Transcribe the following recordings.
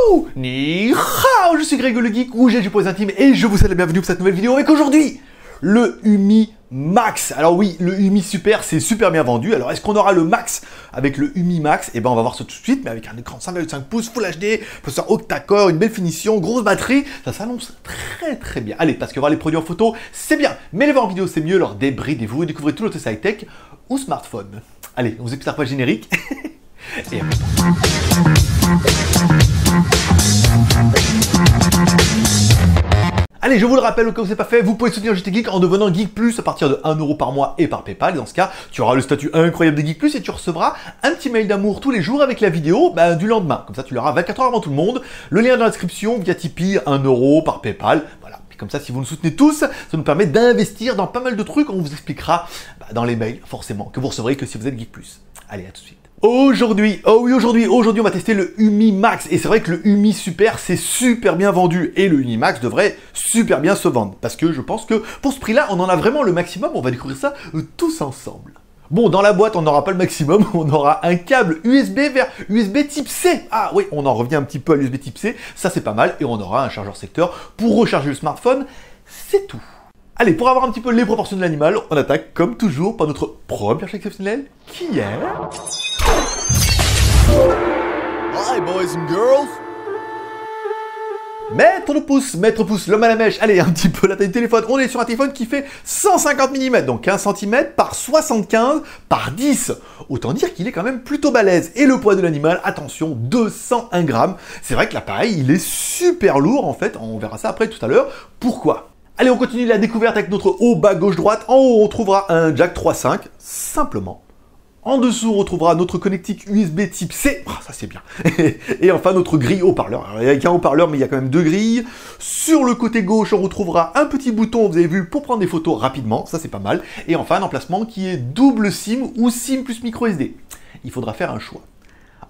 Wouhou! Ni hao, je suis Greg le Geek, ou GG pour les intimes, et je vous souhaite la bienvenue pour cette nouvelle vidéo avec aujourd'hui le Umi Max. Alors oui, le Umi Super, c'est super bien vendu. Alors est-ce qu'on aura le Max avec le Umi Max? Eh ben on va voir ça tout de suite, mais avec un écran 5,5 pouces, Full HD, processeur octa-core, une belle finition, grosse batterie, ça s'annonce très bien. Allez, parce que voir les produits en photo, c'est bien, mais les voir en vidéo, c'est mieux. Alors débridez-vous et découvrez tout notre high-tech ou smartphone. Allez, on vous écoute la page générique. Et allez, je vous le rappelle, au cas où c'est pas fait, vous pouvez soutenir JT Geek en devenant Geek Plus à partir de 1 € par mois et par PayPal. Et dans ce cas, tu auras le statut incroyable de Geek Plus et tu recevras un petit mail d'amour tous les jours avec la vidéo du lendemain. Comme ça, tu l'auras 24 heures avant tout le monde. Le lien dans la description via Tipeee, 1 € par PayPal. Voilà. Et comme ça, si vous nous soutenez tous, ça nous permet d'investir dans pas mal de trucs. On vous expliquera dans les mails, forcément, que vous recevrez que si vous êtes Geek Plus. Allez, à tout de suite. Aujourd'hui, on va tester le Umi Max. Et c'est vrai que le Umi Super, c'est super bien vendu. Et le Umi Max devrait super bien se vendre. Parce que je pense que pour ce prix-là, on en a vraiment le maximum. On va découvrir ça tous ensemble. Bon, dans la boîte, on n'aura pas le maximum. On aura un câble USB vers USB type C. Ah oui, on en revient un petit peu à l'USB type C. Ça, c'est pas mal. Et on aura un chargeur secteur pour recharger le smartphone. C'est tout. Allez, pour avoir un petit peu les proportions de l'animal, on attaque comme toujours par notre première chose exceptionnelle, qui est... Hi boys and girls. Maître pouce, l'homme à la mèche. Allez, un petit peu la taille du téléphone. On est sur un téléphone qui fait 150 mm, donc 15 cm par 75 par 10. Autant dire qu'il est quand même plutôt balèze. Et le poids de l'animal, attention, 201 grammes. C'est vrai que l'appareil, il est super lourd en fait. On verra ça après tout à l'heure. Pourquoi ? Allez, on continue la découverte avec notre haut, bas, gauche, droite. En haut, on trouvera un jack 3.5, simplement. En dessous, on retrouvera notre connectique USB type C. Oh, ça, c'est bien. Et enfin, notre grille haut-parleur. Alors, il n'y a qu'un haut-parleur, mais il y a quand même deux grilles. Sur le côté gauche, on retrouvera un petit bouton, vous avez vu, pour prendre des photos rapidement. Ça, c'est pas mal. Et enfin, un emplacement qui est double SIM ou SIM plus micro SD. Il faudra faire un choix.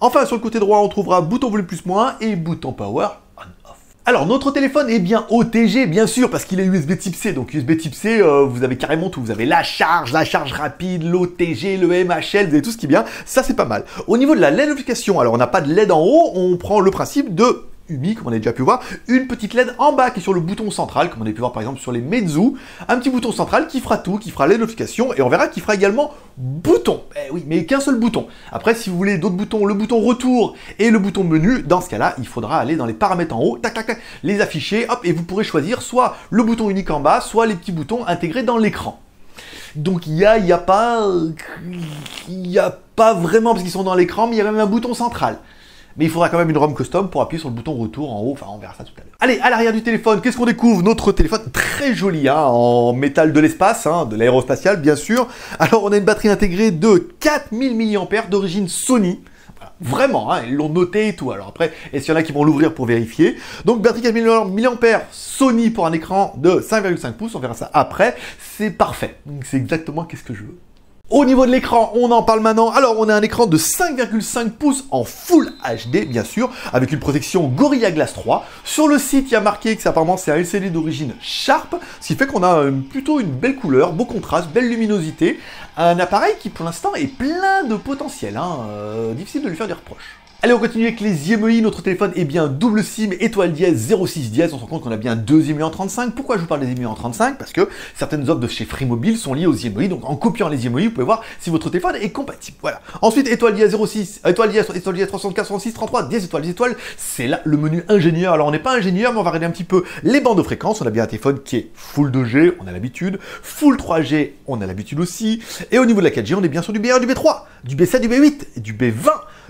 Enfin, sur le côté droit, on trouvera bouton volume plus moins et bouton power on-off. Alors, notre téléphone est bien OTG, bien sûr, parce qu'il est USB type C. Donc, USB type C, vous avez carrément tout. Vous avez la charge rapide, l'OTG, le MHL, vous avez tout ce qui est bien. Ça, c'est pas mal. Au niveau de la LED notification, alors on n'a pas de LED en haut, on prend le principe de Umi, comme on a déjà pu voir, une petite LED en bas qui est sur le bouton central, comme on a pu voir par exemple sur les Meizu, un petit bouton central qui fera tout, qui fera les notifications, et on verra qu'il fera également bouton. Eh oui, mais qu'un seul bouton. Après, si vous voulez d'autres boutons, le bouton retour et le bouton menu, dans ce cas-là, il faudra aller dans les paramètres en haut, tac, tac, tac, les afficher, hop, et vous pourrez choisir soit le bouton unique en bas, soit les petits boutons intégrés dans l'écran. Donc il y a pas vraiment, parce qu'ils sont dans l'écran, mais il y a même un bouton central. Mais il faudra quand même une ROM custom pour appuyer sur le bouton retour en haut, enfin on verra ça tout à l'heure. Allez, à l'arrière du téléphone, qu'est-ce qu'on découvre? Notre téléphone très joli, hein, en métal de l'espace, hein, de l'aérospatial bien sûr. Alors on a une batterie intégrée de 4000 mAh d'origine Sony. Voilà, vraiment, hein, ils l'ont noté et tout. Alors après, est-ce qu'il y en a qui vont l'ouvrir pour vérifier? Donc batterie 4000 mAh Sony pour un écran de 5,5 pouces, on verra ça après. C'est parfait, c'est exactement qu'est-ce que je veux. Au niveau de l'écran, on en parle maintenant. Alors, on a un écran de 5,5 pouces en Full HD, bien sûr, avec une protection Gorilla Glass 3. Sur le site, il y a marqué que apparemment c'est un LCD d'origine Sharp, ce qui fait qu'on a plutôt une belle couleur, beau contraste, belle luminosité. Un appareil qui, pour l'instant, est plein de potentiel. Hein, difficile de lui faire des reproches. Allez, on continue avec les IMEI. Notre téléphone est bien double SIM, étoile dièse, 06 dièse. On se rend compte qu'on a bien deux IMEI en 35. Pourquoi je vous parle des IMEI en 35? Parce que certaines offres de chez Free Mobile sont liées aux IMEI. Donc, en copiant les IMEI, vous pouvez voir si votre téléphone est compatible. Voilà. Ensuite, étoile dièse 06, étoile dièse 364, 66, 33, dièse étoile, les étoiles. C'est là le menu ingénieur. Alors, on n'est pas ingénieur, mais on va regarder un petit peu les bandes de fréquence. On a bien un téléphone qui est full 2G, on a l'habitude. Full 3G, on a l'habitude aussi. Et au niveau de la 4G, on est bien sur du B1, du B3, du B7, du B8, du B20.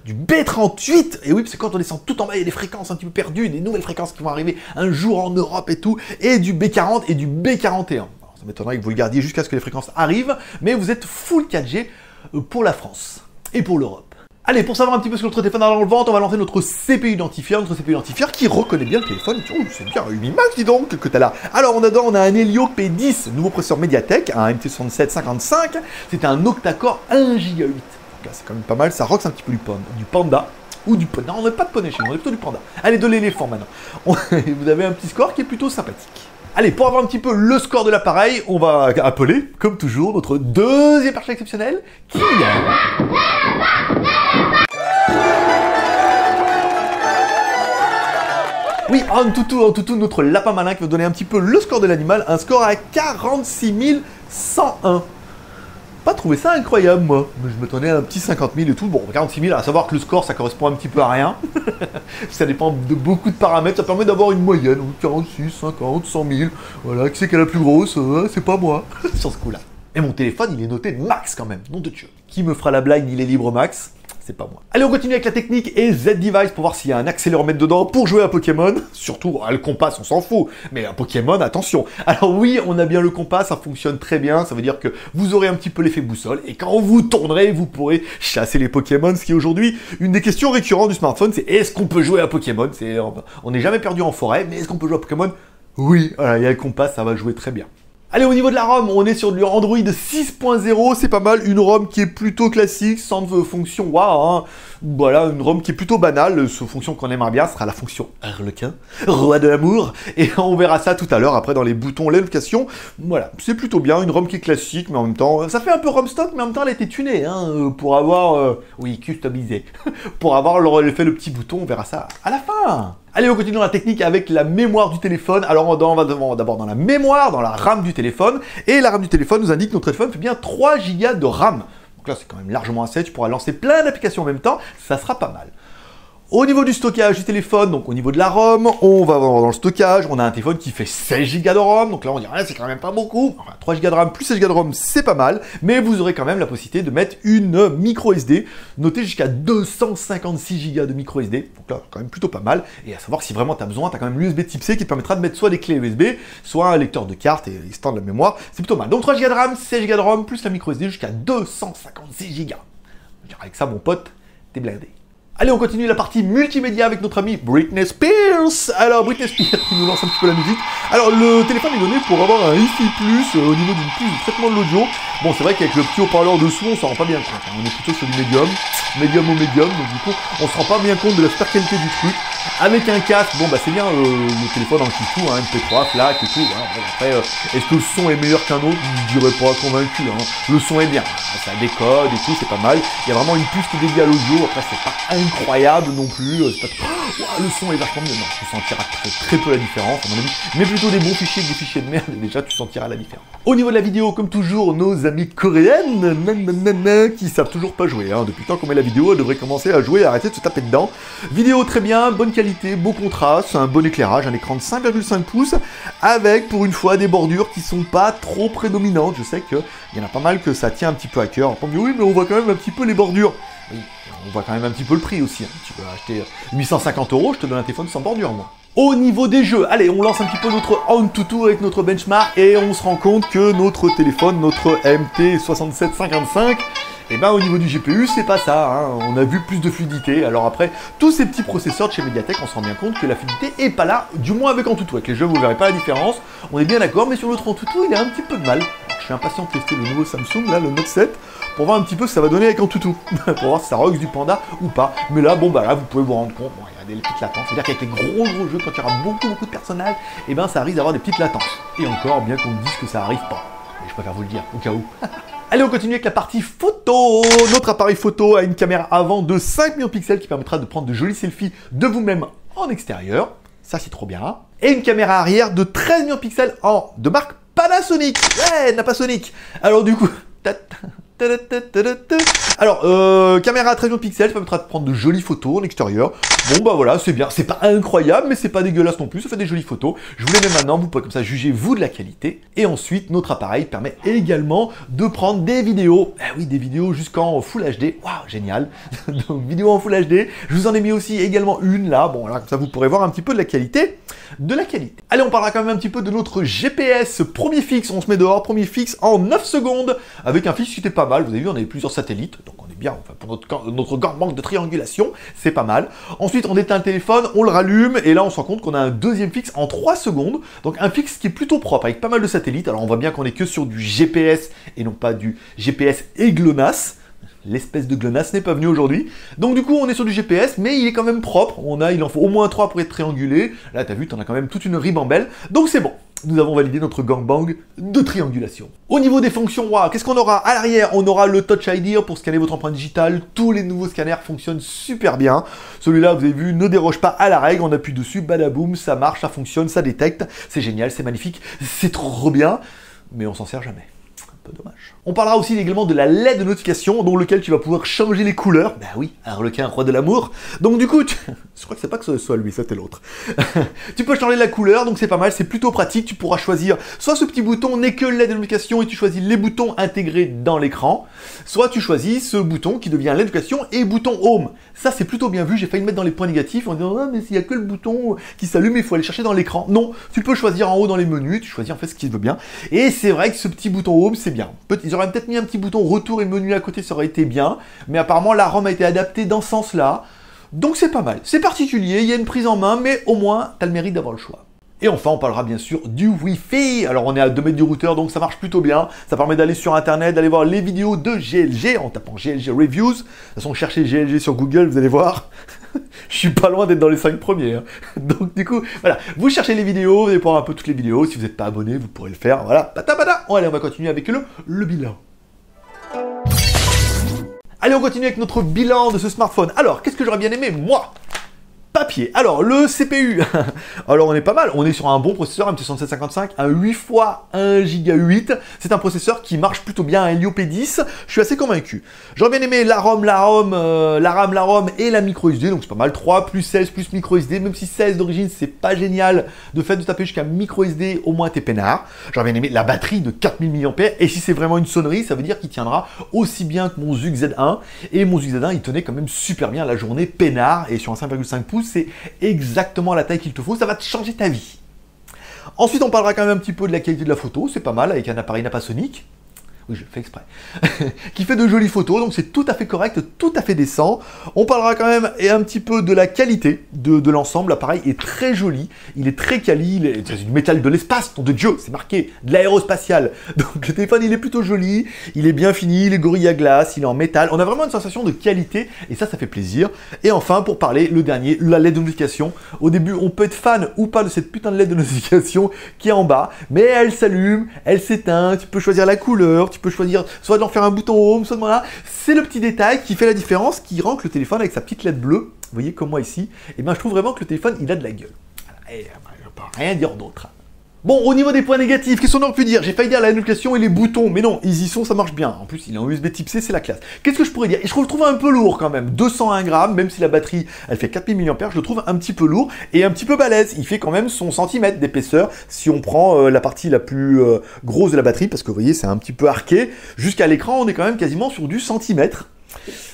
Du B38, et oui, parce que quand on descend tout en bas, il y a des fréquences un petit peu perdues, des nouvelles fréquences qui vont arriver un jour en Europe et tout, et du B40 et du B41. Alors, ça m'étonnerait que vous le gardiez jusqu'à ce que les fréquences arrivent, mais vous êtes full 4G pour la France et pour l'Europe. Allez, pour savoir un petit peu ce que notre téléphone a dans le ventre, on va lancer notre CPU identifieur, qui reconnaît bien le téléphone. Oh, c'est bien, Umi Max, dis donc, que t'as là. Alors, on a un Helio P10, nouveau processeur Mediatek, un MT6755, c'est un octa-core 1 Go 8. Là, c'est quand même pas mal, ça roxe un petit peu du panda, ou du poney. Non, on n'a pas de poney chez nous, on est plutôt du panda. Allez, de l'éléphant maintenant. Vous avez un petit score qui est plutôt sympathique. Allez, pour avoir un petit peu le score de l'appareil, on va appeler, comme toujours, notre deuxième partie exceptionnelle, qui est... Oui, Antutu, notre lapin malin qui va donner un petit peu le score de l'animal, un score à 46 101. Pas trouvé ça incroyable, moi. Je m'attendais à un petit 50 000 et tout. Bon, 46 000, à savoir que le score, ça correspond un petit peu à rien. Ça dépend de beaucoup de paramètres. Ça permet d'avoir une moyenne. 46, 50, 100 000. Voilà, qui c'est qui est la plus grosse? C'est pas moi, sur ce coup-là. Et mon téléphone, il est noté max quand même, nom de Dieu. Qui me fera la blague, il est libre max? C'est pas moi. Allez, on continue avec la technique et Z-Device pour voir s'il y a un accéléromètre dedans pour jouer à Pokémon. Surtout, le compas, on s'en fout. Mais à Pokémon, attention. Alors oui, on a bien le compas, ça fonctionne très bien. Ça veut dire que vous aurez un petit peu l'effet boussole. Et quand vous tournerez, vous pourrez chasser les Pokémon. Ce qui est aujourd'hui une des questions récurrentes du smartphone, c'est est-ce qu'on peut jouer à Pokémon? On n'est jamais perdu en forêt, mais est-ce qu'on peut jouer à Pokémon? Oui, voilà, il y a le compas, ça va jouer très bien. Allez, au niveau de la ROM, on est sur du Android 6.0, c'est pas mal, une ROM qui est plutôt classique, sans fonction waouh, hein. Voilà, une ROM qui est plutôt banale, ce fonction qu'on aimerait bien, sera la fonction Harlequin, roi de l'amour, et on verra ça tout à l'heure, après dans les boutons, les locations, voilà, c'est plutôt bien, une ROM qui est classique, mais en même temps, ça fait un peu ROM stock, mais en même temps elle a été tunée, hein, pour avoir, oui, customisé, pour avoir l'effet le petit bouton, on verra ça à la fin. Allez, on continue dans la technique avec la mémoire du téléphone. Alors, on va d'abord dans la mémoire, dans la RAM du téléphone. Et la RAM du téléphone nous indique que notre téléphone fait bien 3 Go de RAM. Donc là, c'est quand même largement assez. Tu pourras lancer plein d'applications en même temps. Ça sera pas mal. Au niveau du stockage du téléphone, donc au niveau de la ROM, on va voir dans le stockage, on a un téléphone qui fait 16 Go de ROM, donc là on dirait c'est quand même pas beaucoup. Enfin, 3 Go de RAM plus 16 Go de ROM, c'est pas mal, mais vous aurez quand même la possibilité de mettre une micro SD, notée jusqu'à 256 Go de micro SD, donc là quand même plutôt pas mal, et à savoir si vraiment tu as besoin, tu as quand même l'USB type C qui te permettra de mettre soit des clés USB, soit un lecteur de carte et histoire de la mémoire, c'est plutôt mal. Donc 3 Go de RAM, 16 Go de ROM, plus la micro SD jusqu'à 256 Go. Je dirais avec ça mon pote, t'es blindé. Allez, on continue la partie multimédia avec notre amie Britney Spears. Alors, Britney Spears qui nous lance un petit peu la musique. Alors, le téléphone est donné pour avoir un Hi-Fi+, au niveau d'une puce de traitement de l'audio. Bon, c'est vrai qu'avec le petit haut-parleur dessous, on s'en rend pas bien compte. Hein. On est plutôt sur du médium au médium, donc du coup, on se rend pas bien compte de la super qualité du truc. Avec un casque, bon bah c'est bien le téléphone en tout, hein, MP3, FLAC et tout. Hein. Bon, après, est-ce que le son est meilleur qu'un autre? Je dirais pas convaincu. Hein. Le son est bien, ça décode et tout, c'est pas mal. Il y a vraiment une puce qui est dédiée à l'audio. Après, c'est pas incroyable non plus. C'est pas... Oh, le son est vachement mieux. Non, tu sentiras très peu la différence, à mon avis. Mais plutôt des bons fichiers que des fichiers de merde. Et déjà, tu sentiras la différence. Au niveau de la vidéo, comme toujours, nos amis coréennes qui savent toujours pas jouer. Hein. Depuis le temps qu'on met la vidéo, elles devraient commencer à jouer et arrêter de se taper dedans. Vidéo très bien, bonne qualité, beau contraste, un bon éclairage, un écran de 5,5 pouces, avec pour une fois des bordures qui sont pas trop prédominantes. Je sais qu'il y en a pas mal que ça tient un petit peu à cœur. Oui, mais on voit quand même un petit peu les bordures. Oui, on voit quand même un petit peu le prix aussi. Hein. Tu peux acheter 850 €, je te donne un téléphone sans bordure, moi. Au niveau des jeux, allez, on lance un petit peu notre Antutu avec notre benchmark et on se rend compte que notre téléphone, notre MT6755, et ben au niveau du GPU, c'est pas ça, hein. On a vu plus de fluidité. Alors après, tous ces petits processeurs de chez Mediatek, on se rend bien compte que la fluidité est pas là, du moins avec Antutu. Avec les jeux, vous verrez pas la différence. On est bien d'accord, mais sur l'autre Antutu, il a un petit peu de mal. Alors, je suis impatient de tester le nouveau Samsung, là, le Note 7, pour voir un petit peu ce que ça va donner avec Antutu. Pour voir si ça roxe du panda ou pas. Mais là, bon, bah là, vous pouvez vous rendre compte, bon, il y a des petites latences. C'est-à-dire qu'avec les gros jeux, quand il y aura beaucoup de personnages, et ben ça risque d'avoir des petites latences. Et encore, bien qu'on me dise que ça arrive pas. Mais je préfère vous le dire, au cas où. Allez, on continue avec la partie photo. Notre appareil photo a une caméra avant de 5 millions de pixels qui permettra de prendre de jolis selfies de vous-même en extérieur. Ça, c'est trop bien. Et une caméra arrière de 13 millions de pixels de marque Panasonic. Ouais, n'a pas Sonic. Alors du coup... Alors, caméra à 13 millions de pixels, ça permettra de prendre de jolies photos en extérieur. Bon bah voilà, c'est bien, c'est pas incroyable, mais c'est pas dégueulasse non plus, ça fait des jolies photos. Je vous les mets maintenant, vous pouvez comme ça juger vous de la qualité. Et ensuite, notre appareil permet également de prendre des vidéos. Eh oui, des vidéos jusqu'en Full HD. Waouh, génial. Donc, vidéo en Full HD. Je vous en ai mis aussi également une là. Bon, voilà, comme ça vous pourrez voir un petit peu de la qualité. Allez, on parlera quand même un petit peu de notre GPS premier fixe. On se met dehors, premier fixe en 9 secondes, avec un fixe qui était pas mal. Vous avez vu, on avait plusieurs satellites, donc on est bien, enfin, pour notre grande banque de triangulation, c'est pas mal. Ensuite, on éteint le téléphone, on le rallume, et là, on se rend compte qu'on a un deuxième fixe en 3 secondes. Donc, un fixe qui est plutôt propre, avec pas mal de satellites. Alors, on voit bien qu'on est que sur du GPS, et non pas du GPS et GLONASS. L'espèce de GLONASS n'est pas venu aujourd'hui. Donc du coup, on est sur du GPS, mais il est quand même propre. Il en faut au moins 3 pour être triangulé. Là, t'as vu, t'en as quand même toute une ribambelle. Donc c'est bon. nous avons validé notre gangbang de triangulation. Au niveau des fonctions, wow, qu'est-ce qu'on aura? À l'arrière, on aura le Touch ID pour scanner votre empreinte digitale. Tous les nouveaux scanners fonctionnent super bien. Celui-là, vous avez vu, ne déroge pas à la règle. On appuie dessus, badaboum, ça marche, ça fonctionne, ça détecte. C'est génial, c'est magnifique, c'est trop bien. Mais on s'en sert jamais. Dommage. On parlera aussi également de la LED de notification, dans lequel tu vas pouvoir changer les couleurs. Bah oui, Harlequin, roi de l'amour. Donc du coup, je crois que c'est pas que ce soit lui, c'était l'autre. Tu peux changer la couleur, donc c'est pas mal, c'est plutôt pratique. Tu pourras choisir, soit ce petit bouton n'est que LED de notification et tu choisis les boutons intégrés dans l'écran, soit tu choisis ce bouton qui devient LED de notification et bouton Home. Ça c'est plutôt bien vu, j'ai failli le mettre dans les points négatifs en disant ah, mais s'il y a que le bouton qui s'allume, il faut aller chercher dans l'écran. Non, tu peux choisir en haut dans les menus, tu choisis en fait ce qui te veut bien. Et c'est vrai que ce petit bouton Home, c'est bien. Ils auraient peut-être mis un petit bouton retour et menu à côté, ça aurait été bien, mais apparemment la ROM a été adaptée dans ce sens-là, donc c'est pas mal. C'est particulier, il y a une prise en main, mais au moins, t'as le mérite d'avoir le choix. Et enfin, on parlera bien sûr du Wi-Fi. Alors, on est à 2 mètres du routeur, donc ça marche plutôt bien. Ça permet d'aller sur Internet, d'aller voir les vidéos de GLG en tapant GLG Reviews. De toute façon, cherchez GLG sur Google, vous allez voir. Je suis pas loin d'être dans les 5 premiers. Hein. Donc, du coup, voilà. Vous cherchez les vidéos, vous allez voir un peu toutes les vidéos. Si vous n'êtes pas abonné, vous pourrez le faire. Voilà. Pata. Allez, on va continuer avec le bilan. Allez, on continue avec notre bilan de ce smartphone. Alors, qu'est-ce que j'aurais bien aimé, moi? Papier. Alors, le CPU. Alors, on est pas mal. On est sur un bon processeur MT6755, un 8 x 1 Go 8. C'est un processeur qui marche plutôt bien, un Helio P10. Je suis assez convaincu. J'aurais bien aimé la RAM et la micro SD. Donc, c'est pas mal. 3 plus 16 plus micro SD. Même si 16 d'origine, c'est pas génial. De fait de taper jusqu'à micro SD, au moins t'es peinard. J'aurais bien aimé la batterie de 4000 mAh. Et si c'est vraiment une sonnerie, ça veut dire qu'il tiendra aussi bien que mon Zug Z1. Et mon Zug Z1, il tenait quand même super bien la journée peinard. Et sur un 5,5 pouces, c'est exactement la taille qu'il te faut, ça va te changer ta vie. Ensuite, on parlera quand même un petit peu de la qualité de la photo, c'est pas mal, avec un appareil Napanasonic. Oui, je le fais exprès. Qui fait de jolies photos, donc c'est tout à fait correct, tout à fait décent. On parlera quand même et un petit peu de la qualité de l'ensemble. L'appareil est très joli, il est très quali, c'est du métal de l'espace, nom de Dieu, c'est marqué, de l'aérospatial. Donc le téléphone, il est plutôt joli, il est bien fini, il est Gorilla Glass, il est en métal. On a vraiment une sensation de qualité, et ça fait plaisir. Et enfin, pour parler, le dernier, la LED de notification. Au début, on peut être fan ou pas de cette putain de LED de notification qui est en bas, mais elle s'allume, elle s'éteint, tu peux choisir la couleur, tu peux choisir soit d'en faire un bouton home, soit de voilà. C'est le petit détail qui fait la différence, qui rend que le téléphone avec sa petite LED bleue, vous voyez comme moi ici, et ben je trouve vraiment que le téléphone il a de la gueule. Et je ne peux rien dire d'autre. Bon, au niveau des points négatifs, qu'est-ce qu'on aurait pu dire? J'ai failli dire la notification et les boutons, mais non, ils y sont, ça marche bien. En plus, il est en USB type C, c'est la classe. Qu'est-ce que je pourrais dire? Et je le trouve un peu lourd quand même, 201 grammes, même si la batterie, elle fait 4000 mAh, je le trouve un petit peu lourd et un petit peu balèze. Il fait quand même son centimètre d'épaisseur si on prend la partie la plus grosse de la batterie, parce que vous voyez, c'est un petit peu arqué. Jusqu'à l'écran, on est quand même quasiment sur du centimètre.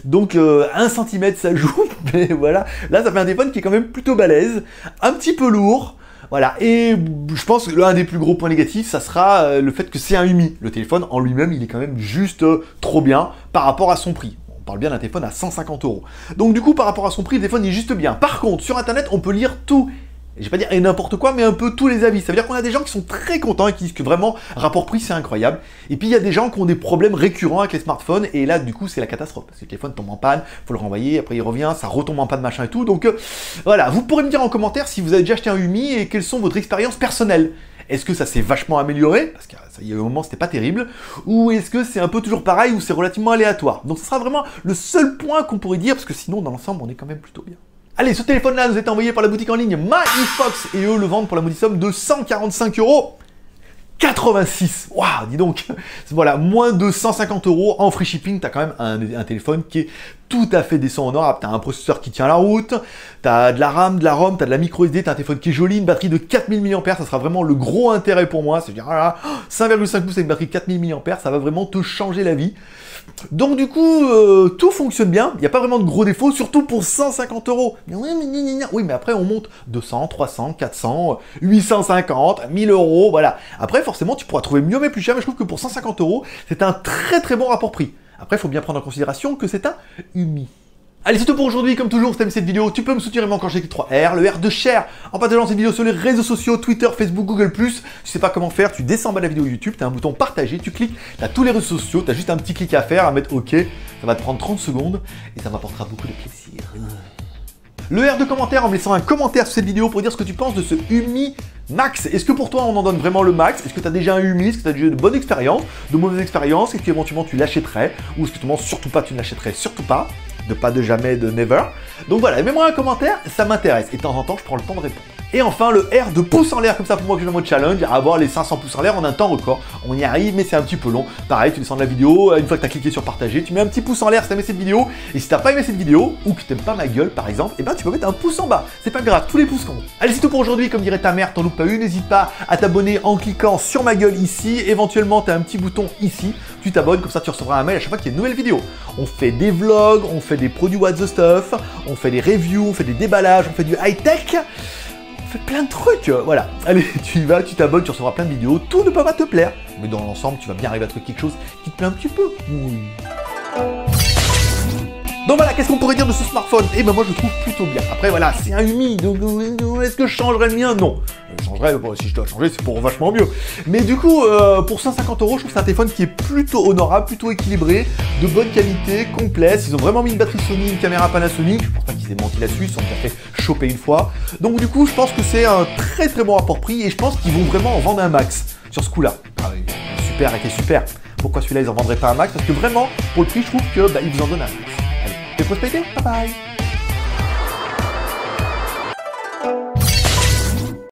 Donc 1 cm ça joue, mais voilà. Là, ça fait un téléphone qui est quand même plutôt balèze, un petit peu lourd. Voilà, et je pense que l'un des plus gros points négatifs, ça sera le fait que c'est un UMI. Le téléphone en lui-même, il est quand même juste trop bien par rapport à son prix. On parle bien d'un téléphone à 150 €. Donc du coup, par rapport à son prix, le téléphone est juste bien. Par contre, sur Internet, on peut lire tout. Je vais pas dire et n'importe quoi, mais un peu tous les avis. Ça veut dire qu'on a des gens qui sont très contents et qui disent que vraiment, rapport prix, c'est incroyable. Et puis il y a des gens qui ont des problèmes récurrents avec les smartphones, et là, du coup, c'est la catastrophe. Parce que le téléphone tombe en panne, faut le renvoyer, après il revient, ça retombe en panne, machin et tout. Donc voilà, vous pourrez me dire en commentaire si vous avez déjà acheté un UMI et quelles sont votre expérience personnelle. Est-ce que ça s'est vachement amélioré? Parce qu'il y a eu un moment, c'était pas terrible. Ou est-ce que c'est un peu toujours pareil, ou c'est relativement aléatoire? Donc ce sera vraiment le seul point qu'on pourrait dire, parce que sinon, dans l'ensemble, on est quand même plutôt bien. Allez, ce téléphone-là nous est envoyé par la boutique en ligne MyEfox et eux le vendent pour la modique somme de 145,86 €. Waouh, dis donc. Voilà, moins de 150 € en free shipping. T'as quand même un téléphone qui est tout à fait décent en or. T'as un processeur qui tient la route, t'as de la RAM, de la ROM, t'as de la micro SD, t'as un téléphone qui est joli, une batterie de 4000 mAh. Ça sera vraiment le gros intérêt pour moi. C'est-à-dire, 5,5 pouces avec une batterie de 4000 mAh, ça va vraiment te changer la vie. Donc du coup, tout fonctionne bien, il n'y a pas vraiment de gros défauts, surtout pour 150 €. Oui, mais après on monte 200, 300, 400, 850, 1000 €, voilà. Après forcément tu pourras trouver mieux mais plus cher, mais je trouve que pour 150 €, c'est un très très bon rapport prix. Après il faut bien prendre en considération que c'est un UMI. Allez, c'est tout pour aujourd'hui. Comme toujours, si t'aimes cette vidéo, tu peux me soutenir encore chez 3R, le R de share, en partageant cette vidéo sur les réseaux sociaux, Twitter, Facebook, Google+. Tu sais pas comment faire, tu descends en bas de la vidéo YouTube, t'as un bouton partager, tu cliques, t'as tous les réseaux sociaux, t'as juste un petit clic à faire, à mettre OK. Ça va te prendre 30 secondes et ça m'apportera beaucoup de plaisir. Le R de commentaire en me laissant un commentaire sur cette vidéo pour dire ce que tu penses de ce UMI max. Est-ce que pour toi on en donne vraiment le max? Est-ce que tu as déjà eu mis? Est-ce que tu as déjà eu de bonnes expériences, de mauvaises expériences? Est-ce qu'éventuellement tu l'achèterais? Ou est-ce que surtout pas tu ne l'achèterais? Surtout pas. De pas, de jamais, de never. Donc voilà, mets-moi un commentaire, ça m'intéresse. Et de temps en temps, je prends le temps de répondre. Et enfin, le R de pouce en l'air, comme ça pour moi que je fais mon challenge, à avoir les 500 pouces en l'air en un temps record. On y arrive, mais c'est un petit peu long. Pareil, tu descends de la vidéo, une fois que tu as cliqué sur partager, tu mets un petit pouce en l'air si t'as aimé cette vidéo. Et si t'as pas aimé cette vidéo, ou que t'aimes pas ma gueule par exemple, et ben tu peux mettre un pouce en bas. C'est pas grave, tous les pouces comptent. Allez, c'est tout pour aujourd'hui. Comme dirait ta mère, t'en loupes pas une. N'hésite pas à t'abonner en cliquant sur ma gueule ici. Éventuellement, t'as un petit bouton ici. Tu t'abonnes, comme ça tu recevras un mail à chaque fois qu'il y a une nouvelle vidéo. On fait des vlogs, on fait des produits what the stuff, on fait des reviews, on fait des déballages, on fait du high-tech. On fait plein de trucs, voilà. Allez, tu y vas, tu t'abonnes, tu recevras plein de vidéos. Tout ne peut pas te plaire, mais dans l'ensemble, tu vas bien arriver à trouver quelque chose qui te plaît un petit peu. Donc voilà, qu'est-ce qu'on pourrait dire de ce smartphone? Eh ben moi je trouve plutôt bien. Après voilà, c'est un Umi, donc est-ce que je changerais le mien? Non. Je changerais, si je dois changer, c'est pour vachement mieux. Mais du coup, pour 150 €, je trouve que c'est un téléphone qui est plutôt honorable, plutôt équilibré, de bonne qualité, complet. Ils ont vraiment mis une batterie Sony, une caméra Panasonic. Je pense pas qu'ils aient menti là-dessus, ils se sont déjà fait choper une fois. Donc du coup, je pense que c'est un très très bon rapport prix et je pense qu'ils vont vraiment en vendre un max sur ce coup-là. Ah oui, super, était super. Pourquoi celui-là ils en vendraient pas un max? Parce que vraiment, pour le prix, je trouve que ils vous en donnent un max. Allez, prospérité, bye bye.